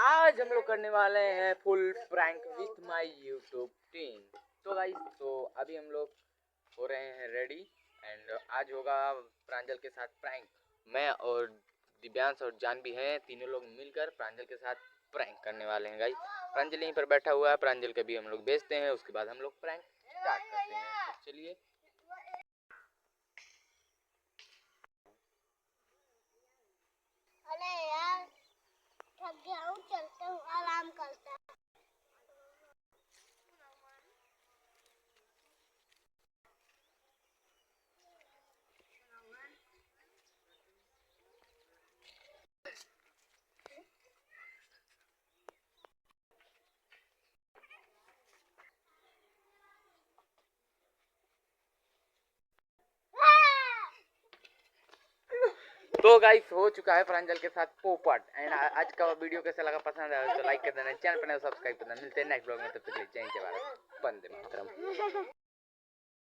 आज हम लोग करने वाले हैं full prank with my YouTube team. तो गाइस, तो अभी हम लोग हो रहे हैं रेडी एंड आज होगा प्रांजल के साथ प्रैंक। मैं और दिव्यांश और जानवी हैं, तीनों लोग मिलकर प्रांजल के साथ प्रैंक करने वाले हैं गाइस। प्रांजल यहीं पर बैठा हुआ है, प्रांजल के भी हम लोग भेजते हैं, उसके बाद हम लोग प्रैंक स्टार्ट करते हैं। तो चलिए। अरे यार, थक गया हूँ, चलता हूँ, आराम करता हूँ। तो गाइस, हो चुका है प्रांजल के साथ पोपट एंड आज का वीडियो कैसा लगा, पसंद आया तो लाइक कर देना, चैनल पर सब्सक्राइब कर देना। मिलते हैं नेक्स्ट ब्लॉग में, तब तक के लिए जय हिंद, जय भारत, वंदे मातरम।